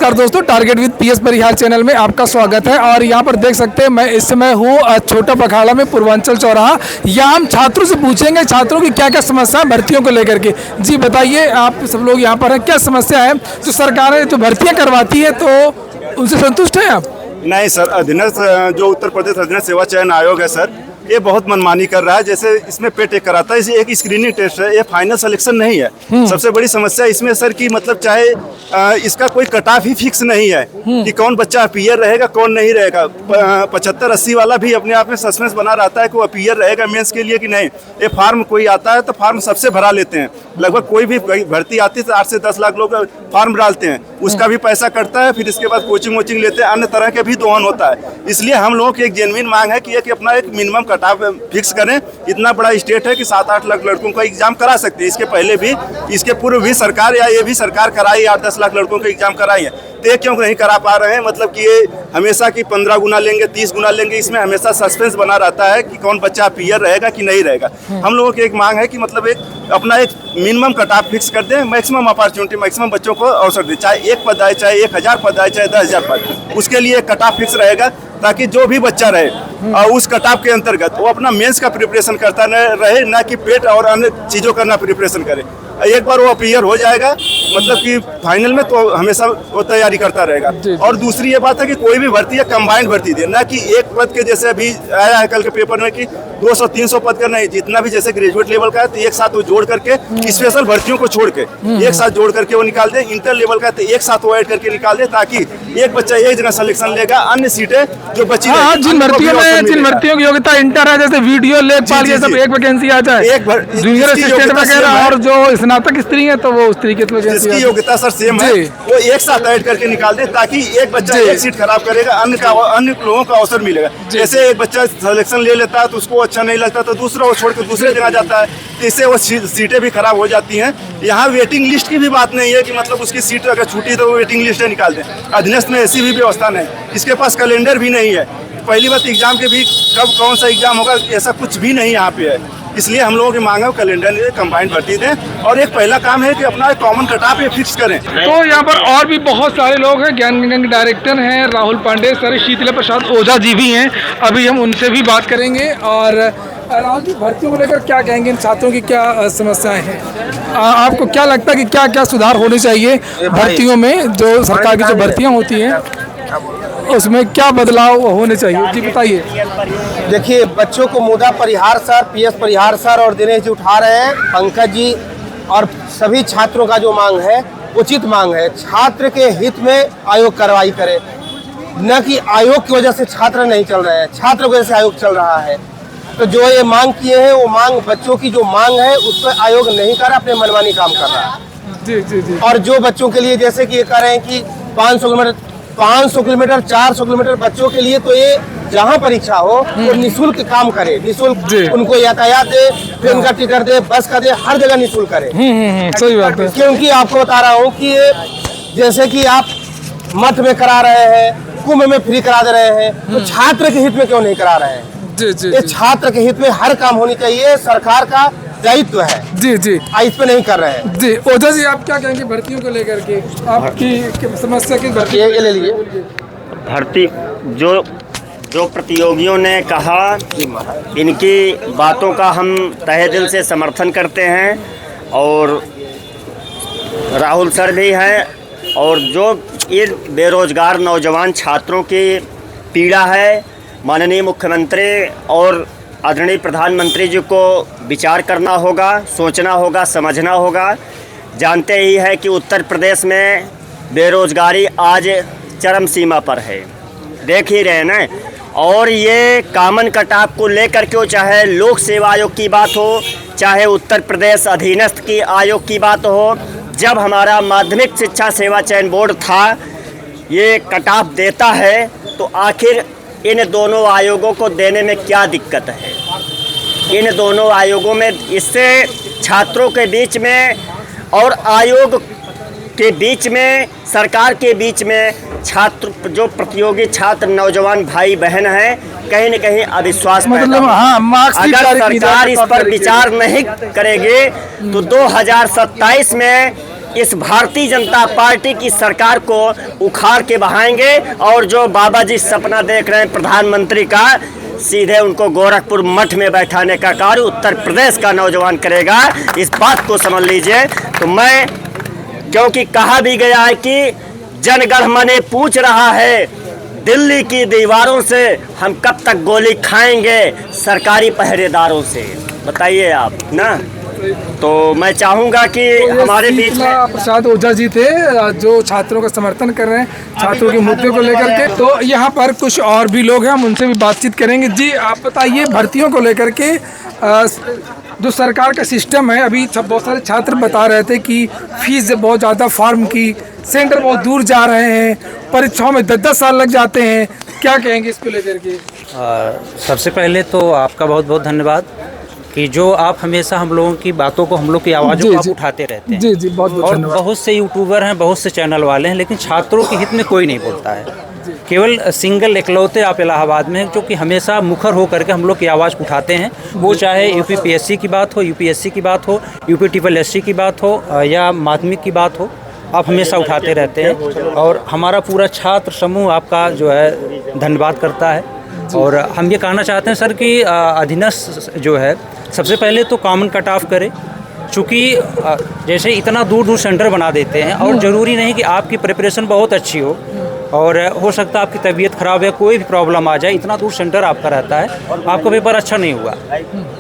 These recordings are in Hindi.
नमस्कार दोस्तों, target with PS Parihar channel में आपका स्वागत है। और यहाँ पर देख सकते हैं मैं इस समय हूँ छोटा पखाड़ा में, पूर्वांचल चौराहा। यहाँ हम छात्रों से पूछेंगे छात्रों की क्या क्या समस्या है भर्तियों को लेकर के। जी बताइए, आप सब लोग यहाँ पर हैं, क्या समस्या है जो सरकारें जो भर्तियाँ करवाती है तो उनसे संतुष्ट हैं आप? नहीं सर, अधीनस्थ जो उत्तर प्रदेश अधीनस्थ सेवा चयन आयोग है सर, ये बहुत मनमानी कर रहा है। जैसे इसमें पे टेक कराता है, इसे एक स्क्रीनिंग टेस्ट है, ये फाइनल सिलेक्शन नहीं है। सबसे बड़ी समस्या इसमें सर की मतलब चाहे इसका कोई कट ऑफ ही फिक्स नहीं है कि कौन बच्चा अपीयर रहेगा कौन नहीं रहेगा। 75-80 वाला भी अपने आप में सस्पेंस बना रहता है कि वो अपीयर रहेगा मेंस के लिए कि नहीं। ये फार्म कोई आता है तो फार्म सबसे भरा लेते हैं। लगभग कोई भी भर्ती आती है तो 8 से 10 लाख लोग फार्म डालते हैं, उसका भी पैसा कटता है। फिर इसके बाद कोचिंग वोचिंग लेते हैं, अन्य तरह के भी दोहन होता है। इसलिए हम लोगों की एक जेन्युइन मांग है कि अपना एक मिनिमम कट ऑफ फिक्स करें। इतना बड़ा स्टेट है कि 7-8 लाख लड़कों का एग्जाम करा सकते हैं। इसके पहले भी, इसके पूर्व भी सरकार या ये भी सरकार कराई 8-10 लाख लड़कों का एग्जाम कराई है। तो ये क्यों नहीं करा पा रहे हैं? मतलब कि ये हमेशा की 15 गुना लेंगे, 30 गुना लेंगे, इसमें हमेशा सस्पेंस बना रहता है कि कौन बच्चा अपीयर रहेगा कि नहीं रहेगा। हम लोगों की एक मांग है कि मतलब एक अपना एक मिनिमम कट ऑफ फिक्स कर दें, मैक्सिमम अपॉर्चुनिटी, मैक्सिमम बच्चों को अवसर दे। चाहे 1 पद आए, चाहे 1000 पद आए, चाहे 10,000 पद, उसके लिए कट ऑफ फिक्स रहेगा ताकि जो भी बच्चा रहे और उस कट ऑफ के अंतर्गत वो अपना मेंस का प्रिपरेशन करता रहे, ना कि पेट और अन्य चीज़ों का ना प्रिपरेशन करे। एक बार वो अपीयर हो जाएगा मतलब कि फाइनल में, तो हमेशा वो तैयारी करता रहेगा। और दूसरी ये बात है कि कोई भी भर्ती है कंबाइंड भर्ती दे, ना कि एक पद के जैसे अभी आया है कल के पेपर में कि 200-300 पद का नहीं, जितना भी जैसे ग्रेजुएट लेवल का है तो एक साथ वो जोड़ करके, स्पेशल भर्तियों को छोड़ के एक साथ जोड़ करके वो निकाल दे। इंटर लेवल का है तो एक साथ वो ऐड करके निकाल दे, ताकि एक बच्चा एक जगह सिलेक्शन लेगा, अन्य सीटें जो बची जिन भर्तियों की योग्यता इंटर है, जैसे वीडियो लेखपाल, ये सब एक वैकेंसी आ जाए, जूनियर असिस्टेंट वगैरह, और जो स्नातक स्त्री है तो वो उस तरीके से इसकी योग्यता सर सेम है, वो एक साथ ऐड करके निकाल दे, ताकि एक बच्चा एक सीट खराब करेगा, अन्य लोगों को अवसर मिलेगा। जैसे एक बच्चा सिलेक्शन ले लेता है तो उसको अच्छा नहीं लगता तो दूसरा वो छोड़ के दूसरे जगह जाता है, तो इससे वो सीटें भी खराब हो जाती हैं। यहाँ वेटिंग लिस्ट की भी बात नहीं है कि मतलब उसकी सीट अगर छूटी तो वो वेटिंग लिस्ट निकाल दें। अधीनस्थ में ऐसी भी व्यवस्था नहीं, इसके पास कैलेंडर भी नहीं है। पहली बात, एग्जाम के भी कब कौन सा एग्जाम होगा ऐसा कुछ भी नहीं यहाँ पे है। इसलिए हम लोगों की मांग है कैलेंडर कंबाइंड भर्ती दें, और एक पहला काम है कि अपना कॉमन कट ऑफ फिक्स करें। तो यहाँ पर और भी बहुत सारे लोग हैं, ज्ञान गंगा के डायरेक्टर हैं राहुल पांडे सर, शीतला प्रसाद ओझा जी भी हैं, अभी हम उनसे भी बात करेंगे। और राहुल जी, भर्तियों को लेकर क्या कहेंगे, इन छात्रों की क्या समस्याएं हैं? आपको क्या लगता है कि क्या क्या सुधार होने चाहिए भर्तियों में, जो सरकार की जो भर्तियाँ होती हैं उसमें क्या बदलाव होने चाहिए? जी बताइए। देखिए, बच्चों को मुद्दा परिहार सर, पीएस परिहार सर और दिनेश जी उठा रहे हैं, पंकज जी और सभी छात्रों का जो मांग है उचित मांग है। छात्र के हित में आयोग कार्रवाई करे, न कि आयोग की वजह से छात्र नहीं चल रहे हैं, छात्र की वजह से आयोग चल रहा है। तो जो ये मांग किए हैं वो मांग, बच्चों की जो मांग है उस पर आयोग नहीं कर रहा, अपने मनमानी काम कर रहा है। जी जी जी। और जो बच्चों के लिए जैसे कि ये कह रहे हैं कि 500 किलोमीटर 400 किलोमीटर बच्चों के लिए, तो ये जहाँ परीक्षा हो वो निःशुल्क काम करे, निःशुल्क उनको यातायात दे, ट्रेन का टिकट दे, बस का दे, हर जगह निःशुल्क करे। सही बात है। क्योंकि आपको बता रहा हूँ कि ये जैसे कि आप मठ में करा रहे हैं, कुंभ में फ्री करा दे रहे हैं, तो छात्र के हित में क्यों नहीं करा रहे हैं? ये छात्र के हित में हर काम होनी चाहिए, सरकार का दायित्व है। जी जी, इस पे नहीं कर रहे हैं। जी ओझा जी, आप क्या कहेंगे भर्तियों को लेकर के? आपकी समस्या किस भर्ती? ये ले लीजिए। भर्ती जो प्रतियोगियों ने कहा, इनकी बातों का हम तहे दिल से समर्थन करते हैं, और राहुल सर भी हैं। और जो ये बेरोजगार नौजवान छात्रों की पीड़ा है, माननीय मुख्यमंत्री और आदरणीय प्रधानमंत्री जी को विचार करना होगा, सोचना होगा, समझना होगा। जानते ही है कि उत्तर प्रदेश में बेरोजगारी आज चरम सीमा पर है, देख ही रहे ना। और ये कॉमन कट ऑफ को लेकर के, चाहे लोक सेवा आयोग की बात हो, चाहे उत्तर प्रदेश अधीनस्थ की आयोग की बात हो, जब हमारा माध्यमिक शिक्षा सेवा चयन बोर्ड था ये कट ऑफ देता है, तो आखिर इन दोनों आयोगों को देने में क्या दिक्कत है? इन दोनों आयोगों में, इससे छात्रों के बीच में और आयोग के बीच में, सरकार के बीच में, छात्र जो प्रतियोगी छात्र नौजवान भाई बहन हैं, कहीं न कहीं अविश्वास मतलब अगर सरकार इस पर विचार नहीं करेगी तो 2027 में इस भारतीय जनता पार्टी की सरकार को उखाड़ के बहाएंगे और जो बाबा जी सपना देख रहे हैं प्रधानमंत्री का, सीधे उनको गोरखपुर मठ में बैठाने का कार्य उत्तर प्रदेश का नौजवान करेगा। इस बात को समझ लीजिए। तो मैं, क्योंकि कहा भी गया है कि जनगण मने पूछ रहा है दिल्ली की दीवारों से, हम कब तक गोली खाएंगे सरकारी पहरेदारों से, बताइए आप ना। तो मैं चाहूँगा कि हमारे बीच में प्रसाद ओझा जी थे जो छात्रों का समर्थन कर रहे हैं, छात्रों के मुद्दे को लेकर के। तो यहाँ पर कुछ और भी लोग हैं, हम उनसे भी बातचीत करेंगे। जी आप बताइए, भर्तियों को लेकर के जो सरकार का सिस्टम है, अभी बहुत सारे छात्र बता रहे थे कि फीस बहुत ज़्यादा, फॉर्म की सेंटर बहुत दूर जा रहे हैं, परीक्षाओं में 10-10 साल लग जाते हैं, क्या कहेंगे इसको लेकर के? सबसे पहले तो आपका बहुत बहुत धन्यवाद कि जो आप हमेशा हम लोगों की बातों को, हम लोग की आवाज़ों को आप उठाते रहते हैं। जी जी, बहुत बहुत और धन्यवाद। बहुत से यूट्यूबर हैं, बहुत से चैनल वाले हैं, लेकिन छात्रों के हित में कोई नहीं बोलता है। केवल सिंगल इकलौते आप इलाहाबाद में हैं जो कि हमेशा मुखर हो करके हम लोग की आवाज़ उठाते हैं। वो चाहे यूपीपीएससी की बात हो, यूपीएससी की बात हो, यूपीट्रिपलएससी की बात हो या माध्यमिक की बात हो, आप हमेशा उठाते रहते हैं। और हमारा पूरा छात्र समूह आपका जो है धन्यवाद करता है। और हम ये कहना चाहते हैं सर कि अधीनस्थ जो है सबसे पहले तो कॉमन कट ऑफ करे, चूँकि जैसे इतना दूर दूर सेंटर बना देते हैं और ज़रूरी नहीं कि आपकी प्रिपरेशन बहुत अच्छी हो, और हो सकता है आपकी तबीयत ख़राब है, कोई भी प्रॉब्लम आ जाए, इतना दूर सेंटर आपका रहता है, आपका पेपर अच्छा नहीं हुआ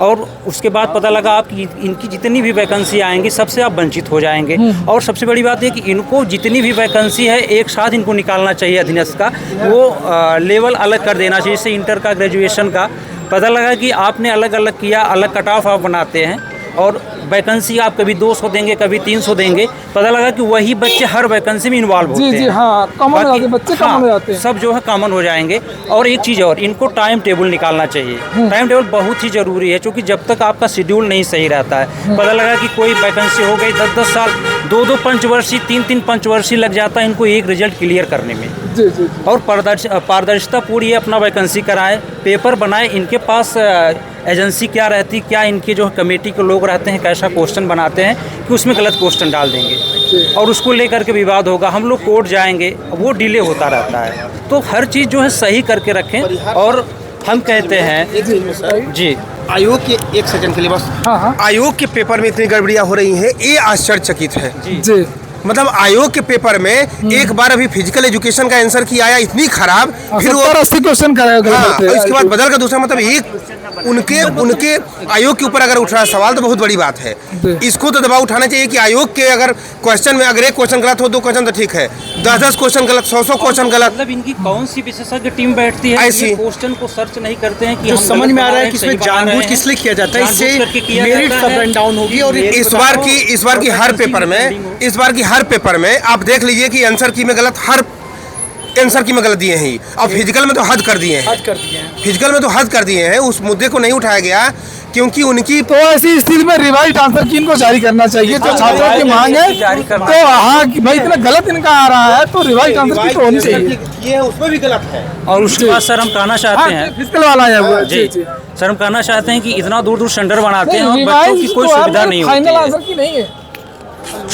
और उसके बाद पता लगा आपकी इनकी जितनी भी वैकेंसी आएंगी सबसे आप वंचित हो जाएंगे। और सबसे बड़ी बात है कि इनको जितनी भी वैकेंसी है एक साथ इनको निकालना चाहिए अधीनस्थ का, वो लेवल अलग कर देना चाहिए। जैसे इंटर का, ग्रेजुएशन का पता लगा कि आपने अलग अलग किया, अलग कट ऑफ आप बनाते हैं और वैकेंसी आप कभी 200 देंगे, कभी 300 देंगे, पता लगा कि वही बच्चे हर वैकेंसी में इन्वॉल्व होते हैं। जी हाँ, कॉमन हो जाते हैं, बच्चे कॉमन हो जाते हैं, सब जो है कॉमन हो जाएंगे। और एक चीज़ और, इनको टाइम टेबल निकालना चाहिए। टाइम टेबल बहुत ही ज़रूरी है, क्योंकि जब तक आपका शेड्यूल नहीं सही रहता है, पता लगा कि कोई वैकेंसी हो गई 10-10 साल, 2-2 पंचवर्षीय, 3-3 पंचवर्षीय लग जाता है इनको एक रिजल्ट क्लियर करने में। जी जी। और पारदर्शिता पूरी अपना वैकेंसी कराएं, पेपर बनाएं, इनके पास एजेंसी क्या रहती, क्या इनके जो कमेटी के लोग रहते हैं, कैसा क्वेश्चन बनाते हैं कि उसमें गलत क्वेश्चन डाल देंगे और उसको लेकर के विवाद होगा, हम लोग कोर्ट जाएंगे, वो डिले होता रहता है। तो हर चीज़ जो है सही करके रखें। और हम कहते हैं जी, आयोग के एक सेकंड के लिए बस, हाँ। आयोग के पेपर में इतनी गड़बड़ियां हो रही हैं, ये आश्चर्यचकित है। जी। मतलब आयोग के पेपर में एक बार अभी फिजिकल एजुकेशन का आंसर की आया इतनी खराब, फिर वो 80 क्वेश्चन कराया, हाँ, इसके बाद बदल का दूसरा, मतलब एक उनके आयोग के ऊपर अगर उठ रहा सवाल तो बहुत बड़ी बात है। इसको तो दबाव उठाना चाहिए कि आयोग के अगर क्वेश्चन में अगर एक क्वेश्चन गलत हो, 2 क्वेश्चन तो ठीक है, 10-10 क्वेश्चन गलत, 100 क्वेश्चन गलत, मतलब इनकी कौन सी विशेषज्ञ टीम बैठती है, ऐसी क्वेश्चन को सर्च नहीं करते हैं कि जो हम समझ गलत में आ रहा बता है कि इसमें सही बता रहे जानबूझ हैं। किस लिए किया जाता है, इससे जानबूझ करके किया मेरिट जाता सब है। रन डाउन होगी। और मेरिट इस बार की हर पेपर में, इस बार की हर पेपर में आप देख लीजिए कि आंसर की में गलत, हर आंसर की में गलत दिए हैं। और फिजिकल में तो हद कर दिए हैं, फिजिकल में तो हद कर दिए हैं। उस मुद्दे को नहीं उठाया गया क्योंकि उनकी तो ऐसी स्थिति में रिवाइज आंसर की इनको जारी करना चाहिए, जो छात्रों की मांग है। तो हाँ कि भाई इतना गलत इनका आ रहा है, तो रिवाइज आंसर की तो होनी चाहिए। ये उसमें भी गलत है। और उसके बाद सर हम कहना चाहते हैं, फिजिकल वाला है वो। जी सर, हम कहना चाहते हैं कि इतना दूर दूर सेंटर बनाते हैं और बच्चों की कोई सुविधा नहीं होती फाइनल है। आंसर की नहीं है,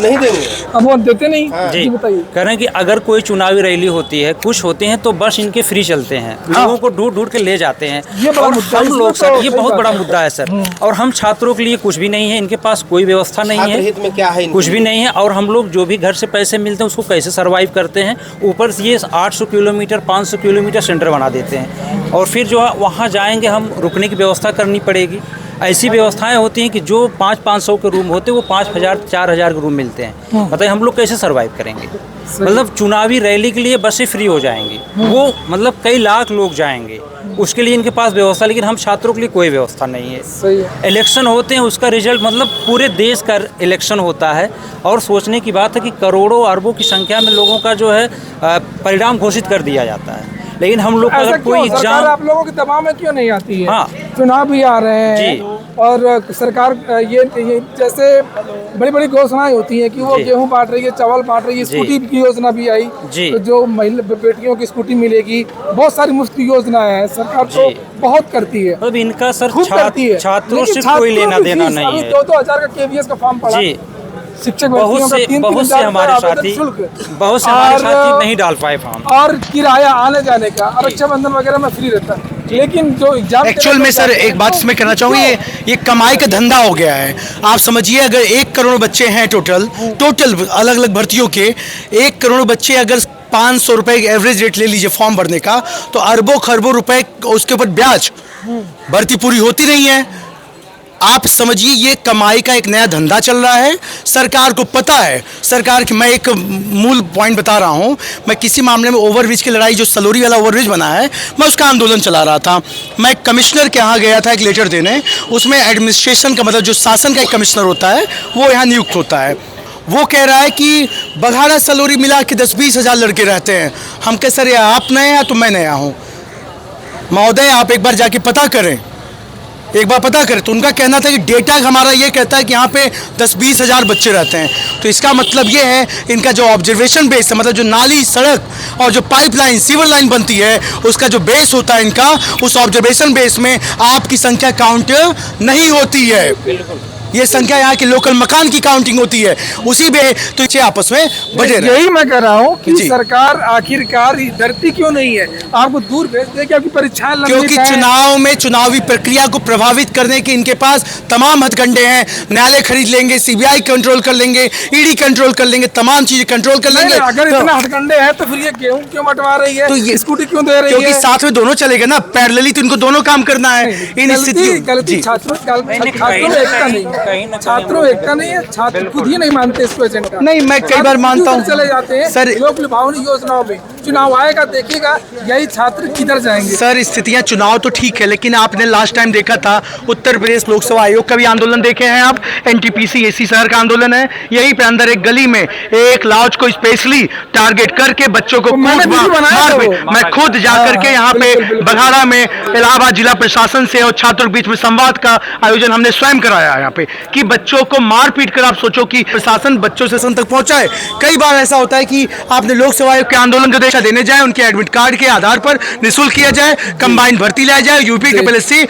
नहीं देंगे, अब वो देते नहीं। जी बताइए। कह रहे हैं कि अगर कोई चुनावी रैली होती है, कुछ होते हैं तो बस इनके फ्री चलते हैं, लोगों को ढूंढ ढूंढ के ले जाते हैं। ये बड़ा और मुद्दा हम है, लोग इसमें सर, तो ये सही बहुत बात बड़ा है। मुद्दा है सर। और हम छात्रों के लिए कुछ भी नहीं है, इनके पास कोई व्यवस्था नहीं है, हित में क्या है कुछ भी नहीं है। और हम लोग जो भी घर से पैसे मिलते हैं उसको कैसे सर्वाइव करते हैं। ऊपर से ये 800 किलोमीटर 500 किलोमीटर सेंटर बना देते हैं, और फिर जो है वहाँ जाएंगे हम, रुकने की व्यवस्था करनी पड़ेगी। ऐसी व्यवस्थाएं होती हैं कि जो 500-500 के रूम होते हैं वो 5000-4000 के रूम मिलते हैं। बताइए हम लोग कैसे सर्वाइव करेंगे। मतलब चुनावी रैली के लिए बसें फ्री हो जाएंगी, वो मतलब कई लाख लोग जाएंगे, उसके लिए इनके पास व्यवस्था, लेकिन हम छात्रों के लिए कोई व्यवस्था नहीं है। सही है। इलेक्शन होते हैं, उसका रिजल्ट मतलब पूरे देश का इलेक्शन होता है, और सोचने की बात है कि करोड़ों अरबों की संख्या में लोगों का जो है परिणाम घोषित कर दिया जाता है। लेकिन हम लोग अगर कोई एग्जाम, आप लोगों के दबाव में क्यों नहीं आती है? हाँ। चुनाव भी आ रहे हैं जी। और सरकार ये जैसे बड़ी बड़ी घोषणाएं होती हैं कि वो जी। गेहूं बांट रही है, चावल बांट रही है, जी। स्कूटी की योजना भी आई, जी। तो जो महिला बेटियों की स्कूटी मिलेगी, बहुत सारी मुफ्त योजनाएं हैं, सरकार तो जी। बहुत करती है, मतलब इनका सर खूब करती है। छात्रों लेकिन से कोई लेना की देना फीस नहीं अभी है। 2-2 हजार का KVS का फॉर्म पड़ा, जी शिक्षक बहुत भर्तियों का से 3-3 बहुत से हजार हमारे का आवेदन साथी शुल्क। बहुत से हमारे और, साथी नहीं डाल पाए फॉर्म। और किराया आने जाने का और रक्षाबंधन वगैरह में फ्री रहता है, लेकिन जो एग्जाम एक्चुअल में सर एक बात इसमें कहना चाहूँगा, ये कमाई का धंधा हो गया है। आप समझिए अगर 1 करोड़ बच्चे हैं टोटल अलग अलग भर्तियों के, 1 करोड़ बच्चे अगर 500 रुपए एवरेज रेट ले लीजिए फॉर्म भरने का, तो अरबों खरबों रुपए उसके ऊपर ब्याज, भर्ती पूरी होती नहीं है। आप समझिए ये कमाई का एक नया धंधा चल रहा है। सरकार को पता है, सरकार की, मैं एक मूल पॉइंट बता रहा हूं, मैं किसी मामले में ओवरब्रिज की लड़ाई, जो सलोरी वाला ओवरब्रिज बना है, मैं उसका आंदोलन चला रहा था। मैं कमिश्नर के यहाँ गया था एक लेटर देने, उसमें एडमिनिस्ट्रेशन का मतलब जो शासन का एक कमिश्नर होता है वो यहाँ नियुक्त होता है। वो कह रहा है कि बघाड़ा सलोरी मिला के 10-20 हज़ार लड़के रहते हैं। हम कह सर आप नए हैं तो मैं नया हूँ, महोदय आप एक बार जाके पता करें, एक बार पता करें। तो उनका कहना था कि डेटा हमारा ये कहता है कि यहाँ पे 10-20 हज़ार बच्चे रहते हैं। तो इसका मतलब ये है इनका जो ऑब्जर्वेशन बेस है, मतलब जो नाली, सड़क और जो पाइपलाइन, सीवर लाइन बनती है, उसका जो बेस होता है इनका, उस ऑब्जर्वेशन बेस में आपकी संख्या काउंट नहीं होती है। ये संख्या यहाँ के लोकल मकान की काउंटिंग होती है, उसी में तो ये आपस में बटे रहे। यही मैं कह रहा हूँ कि जी। सरकार आखिरकार डरती क्यों नहीं है, आपको दूर भेज दे कि आपकी परीक्षाएं लंबी क्योंकि हैं। चुनाव में चुनावी प्रक्रिया को प्रभावित करने के इनके पास तमाम हथकंडे हैं। न्यायालय खरीद लेंगे, सीबीआई कंट्रोल कर लेंगे, ईडी कंट्रोल कर लेंगे, तमाम चीजें कंट्रोल कर लेंगे। अगर तो- इतना हथकंडे हैं तो फिर ये गेहूं क्यों बटवा रही है, तो ये स्कूटी क्यों दे रही क्योंकि है? साथ में दोनों चलेगा ना, पैरेलली तो इनको दोनों काम करना है। इन स्थितियों गलती जी। छात्रों नहीं, में एकता कहीं नहीं ना है, कहीं छात्रों में एकता नहीं है, छात्र खुद ही नहीं मानते इसको एजेंडा। नहीं, मैं कई बार छात्र मानता हूं। चले जाते हैं सर- लोक लुभावनी योजनाओं में, चुनाव आएगा देखिएगा यही छात्र किधर जाएंगे। सर स्थितियां, चुनाव तो ठीक है, लेकिन आपने लास्ट टाइम देखा था उत्तर प्रदेश लोकसभा आयोग का भी आंदोलन देखे हैं आप, एनटीपीसी एसी शहर का आंदोलन है। यहीं पे अंदर एक गली में एक लॉज को स्पेशली टारगेट करके बच्चों को मैंने कूट वीडियो बनाया था मार- वो। मैं खुद जा करके यहाँ पे बिल्कुल, बिल्कुल। बघाड़ा में इलाहाबाद जिला प्रशासन से और छात्रों के बीच में संवाद का आयोजन हमने स्वयं कराया है यहाँ पे, कि बच्चों को मार पीट कर आप सोचो कि प्रशासन बच्चों से सन तक पहुंचाए। कई बार ऐसा होता है कि आपने लोकसभा आयोग के आंदोलन को दिशा देने जाए, उनके एडमिट कार्ड के आधार पर निःशुल्क किया जाए, कंबाइंड भर्ती लाया जाए, यूपी के पहले से